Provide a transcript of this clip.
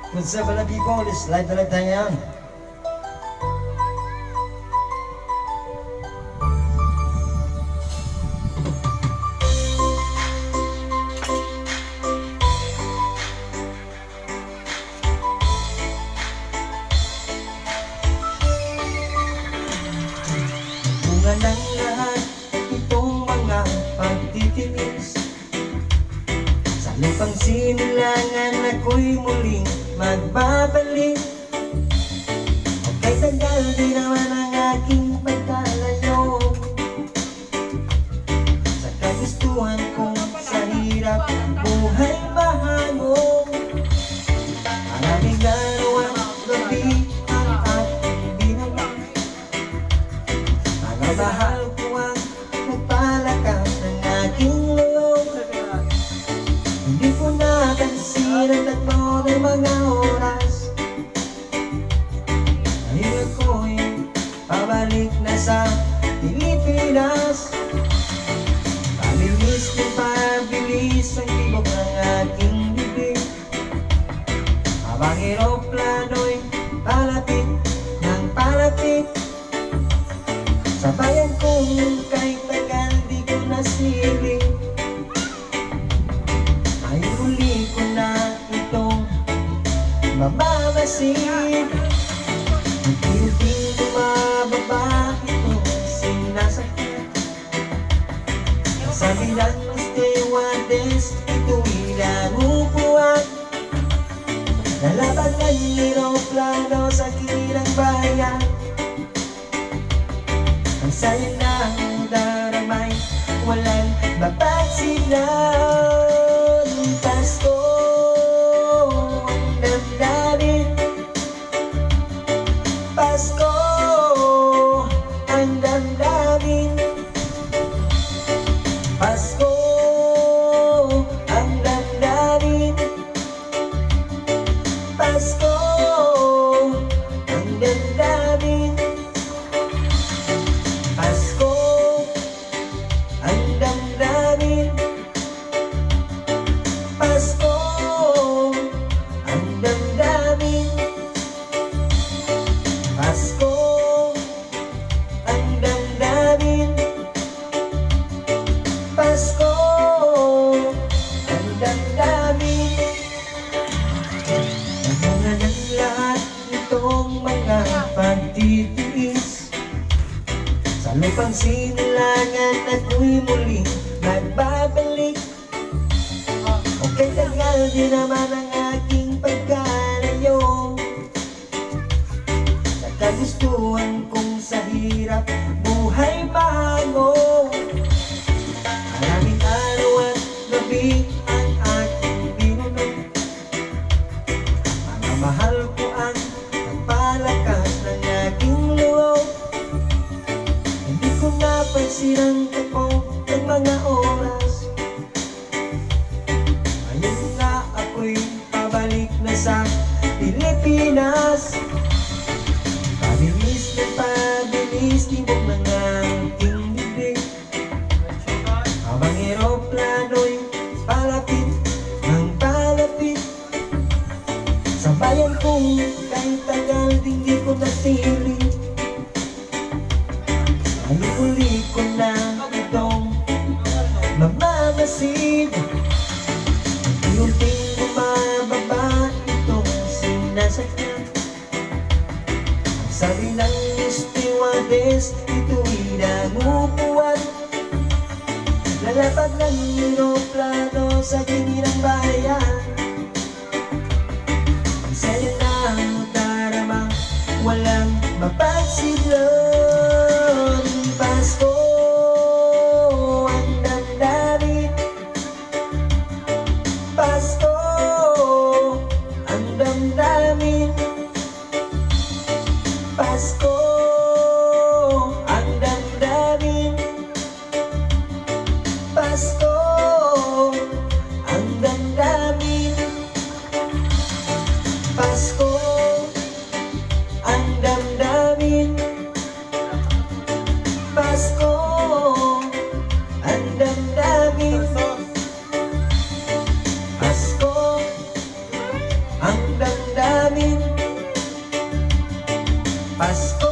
What's up mga people? It's live na live tayo ngayon. Bunga ng lahat itong mga pagtitiis, sa lupang sinilangan ako'y muling magbabalik. O kay tagal di naman ang aking pagkalayo sa kagustuhan kong sa hirap buhay mahangong. Maraming araw ang gabi ang aking binawa, mga mahal ko ang nagpalakas ng aking loob. Hindi ko napansin ang takbo ng mga oras, ngayon ako'y pabalik na sa Pilipinas. Pabilis ng pabilis ang tibok ng aking bibig, habang eroplano'y palapit ng palapit. Sa bayan kong kahit tagal di ko nasiling, ay huli ko na itong mamamasid. Unti-unting bumababa itong sinasakyan, sabi ng stewardess ito'y nangupuan. Lalapag ng eroplano sa kilang bayan, ang saya ng daramay, walang mapagsiglan. Pasko ang damdamin, Pasko ang damdamin, Pasko ang damdamin, Pasko ang damdamin, Pasko ang damdamin, Pasko ang damdamin, Pasko ang damdamin, Pasko ang damdamin. Namunga ng lahat itong mga pagtitiis, sa lupang sinilangan ako'y muling magbabalik. O kay tagal di naman ang aking pagkalayo sa kagustuhan kong sa hirap buhay mahangong. Maraming araw at gabi ang aking binunod, mga mahal ko ang nagpalakas ng aking loob. Hindi ko napansin ang takbo ng mga oras, ngayon nga ako'y pabalik na sa Pilipinas. Pabilis na pabilis tibok ng aking bibig, habang eroplano'y palapit ng palapit. Sa bayan kong kahit tagal hindi ko nasiling, ay huli ko na itong mamamasid. Unti-unting bumababa itong sinasakyan, ang sabi ng stewardess ito'y nangupuan. Lalapag ng eroplano sa gilid bayan, ang saya ng darama, walang mapagsidlan. Pasko ang damdamin, Pasko ang damdamin, Pasko ang damdamin, Pasko Pasko